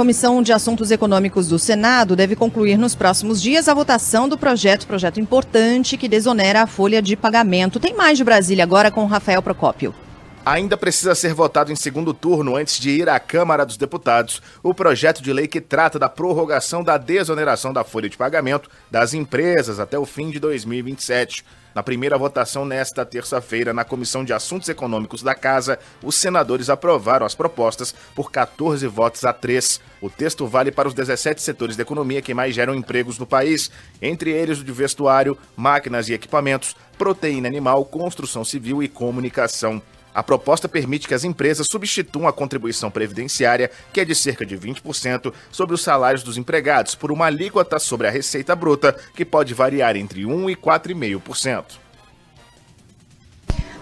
Comissão de Assuntos Econômicos do Senado deve concluir nos próximos dias a votação do projeto importante que desonera a folha de pagamento. Tem mais de Brasília agora com Rafael Procópio. Ainda precisa ser votado em segundo turno antes de ir à Câmara dos Deputados o projeto de lei que trata da prorrogação da desoneração da folha de pagamento das empresas até o fim de 2027. Na primeira votação nesta terça-feira, na Comissão de Assuntos Econômicos da Casa, os senadores aprovaram as propostas por 14 votos a 3. O texto vale para os 17 setores da economia que mais geram empregos no país, entre eles o de vestuário, máquinas e equipamentos, proteína animal, construção civil e comunicação. A proposta permite que as empresas substituam a contribuição previdenciária, que é de cerca de 20%, sobre os salários dos empregados, por uma alíquota sobre a receita bruta, que pode variar entre 1% e 4,5%.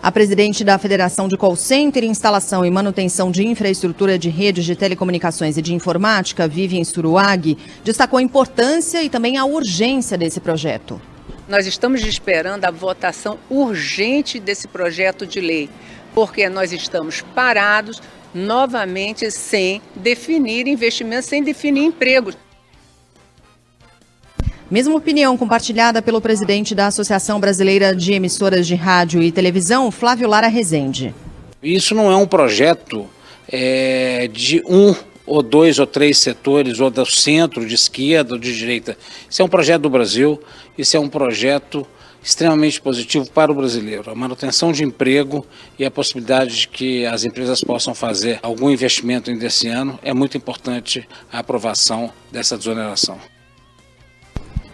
A presidente da Federação de Call Center, Instalação e Manutenção de Infraestrutura de Redes de Telecomunicações e de Informática, Vivian Suruagi, destacou a importância e também a urgência desse projeto. Nós estamos esperando a votação urgente desse projeto de lei, porque nós estamos parados novamente sem definir investimentos, sem definir empregos. Mesma opinião compartilhada pelo presidente da Associação Brasileira de Emissoras de Rádio e Televisão, Flávio Lara Rezende. Isso não é um projeto de um ou dois ou três setores, ou do centro, de esquerda ou de direita. Isso é um projeto do Brasil, isso é um projeto extremamente positivo para o brasileiro. A manutenção de emprego e a possibilidade de que as empresas possam fazer algum investimento ainda esse ano, é muito importante a aprovação dessa desoneração.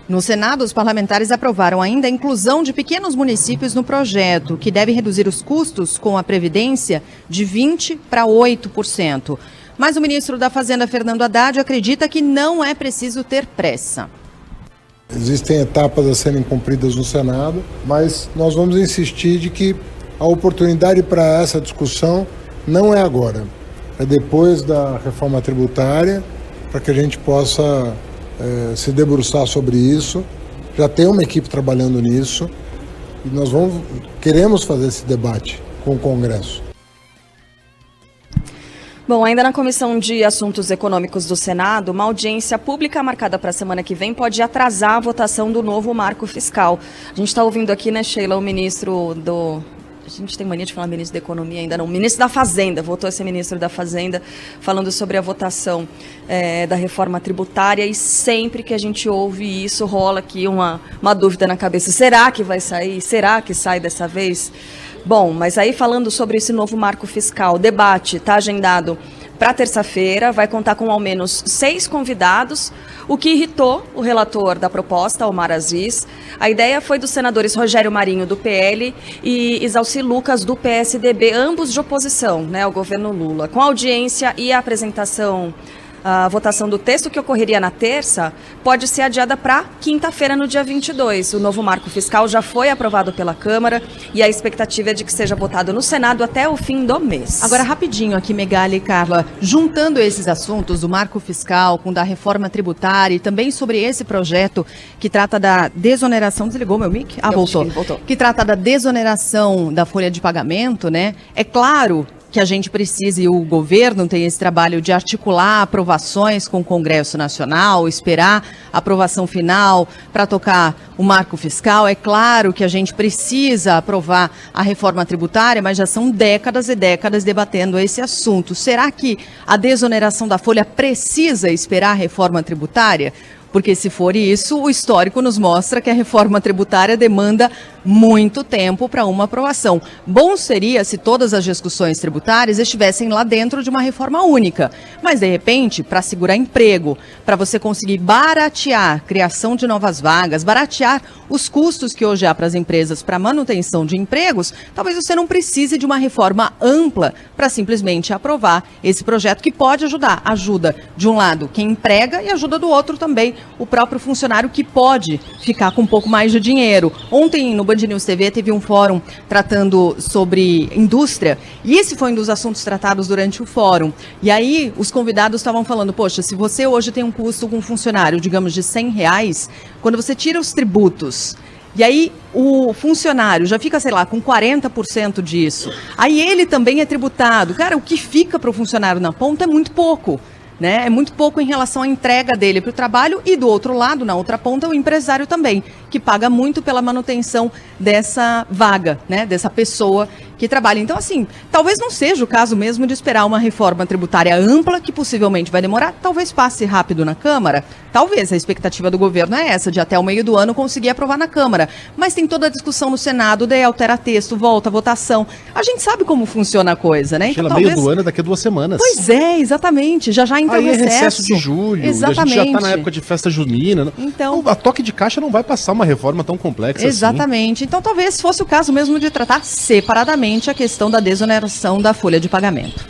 No Senado, os parlamentares aprovaram ainda a inclusão de pequenos municípios no projeto, que deve reduzir os custos com a Previdência de 20% para 8%. Mas o ministro da Fazenda, Fernando Haddad, acredita que não é preciso ter pressa. Existem etapas a serem cumpridas no Senado, mas nós vamos insistir de que a oportunidade para essa discussão não é agora. É depois da reforma tributária, para que a gente possa se debruçar sobre isso. Já tem uma equipe trabalhando nisso e nós queremos fazer esse debate com o Congresso. Bom, ainda na Comissão de Assuntos Econômicos do Senado, uma audiência pública marcada para a semana que vem pode atrasar a votação do novo marco fiscal. A gente está ouvindo aqui, né, Sheila, o ministro do... A gente tem mania de falar ministro da Economia ainda não. O ministro da Fazenda, voltou a ser ministro da Fazenda, falando sobre a votação da reforma tributária, e sempre que a gente ouve isso, rola aqui uma dúvida na cabeça. Será que vai sair? Será que sai dessa vez? Bom, mas aí falando sobre esse novo marco fiscal, o debate está agendado para terça-feira, vai contar com ao menos 6 convidados, o que irritou o relator da proposta, Omar Aziz. A ideia foi dos senadores Rogério Marinho, do PL, e Isalci Lucas, do PSDB, ambos de oposição, né, ao governo Lula. Com a audiência e a apresentação, a votação do texto, que ocorreria na terça, pode ser adiada para quinta-feira, no dia 22. O novo marco fiscal já foi aprovado pela Câmara e a expectativa é de que seja votado no Senado até o fim do mês. Agora, rapidinho aqui, Megali e Carla, juntando esses assuntos, o marco fiscal com da reforma tributária e também sobre esse projeto que trata da desoneração... Desligou meu mic? Ah, voltou. Que trata da desoneração da folha de pagamento, né? É claro que a gente precisa, e o governo tem esse trabalho de articular aprovações com o Congresso Nacional, esperar a aprovação final para tocar o marco fiscal. É claro que a gente precisa aprovar a reforma tributária, mas já são décadas e décadas debatendo esse assunto. Será que a desoneração da folha precisa esperar a reforma tributária? Porque se for isso, o histórico nos mostra que a reforma tributária demanda muito tempo para uma aprovação. Bom seria se todas as discussões tributárias estivessem lá dentro de uma reforma única. Mas, de repente, para segurar emprego, para você conseguir baratear a criação de novas vagas, baratear os custos que hoje há para as empresas para manutenção de empregos, talvez você não precise de uma reforma ampla para simplesmente aprovar esse projeto que pode ajudar. Ajuda, de um lado, quem emprega e ajuda do outro também o próprio funcionário, que pode ficar com um pouco mais de dinheiro. Ontem, no Band News TV, teve um fórum tratando sobre indústria, e esse foi um dos assuntos tratados durante o fórum. E aí, os convidados estavam falando, poxa, se você hoje tem um custo com um funcionário, digamos, de R$100, quando você tira os tributos, e aí o funcionário já fica, sei lá, com 40% disso, aí ele também é tributado. Cara, o que fica para o funcionário na ponta é muito pouco. né? É muito pouco em relação à entrega dele para o trabalho e do outro lado, na outra ponta, o empresário também, que paga muito pela manutenção dessa vaga, né? Dessa pessoa que trabalha. Então, assim, talvez não seja o caso mesmo de esperar uma reforma tributária ampla, que possivelmente vai demorar, talvez passe rápido na Câmara. Talvez a expectativa do governo é essa, de até o meio do ano conseguir aprovar na Câmara. Mas tem toda a discussão no Senado, daí altera texto, volta, votação. A gente sabe como funciona a coisa, né? Então, talvez... meio do ano é daqui a 2 semanas. Pois é, exatamente. Já entra aí o recesso. É recesso de julho. Exatamente. A gente já está na época de festa junina. Então, a toque de caixa não vai passar uma reforma tão complexa exatamente. Então, talvez fosse o caso mesmo de tratar separadamente a questão da desoneração da folha de pagamento.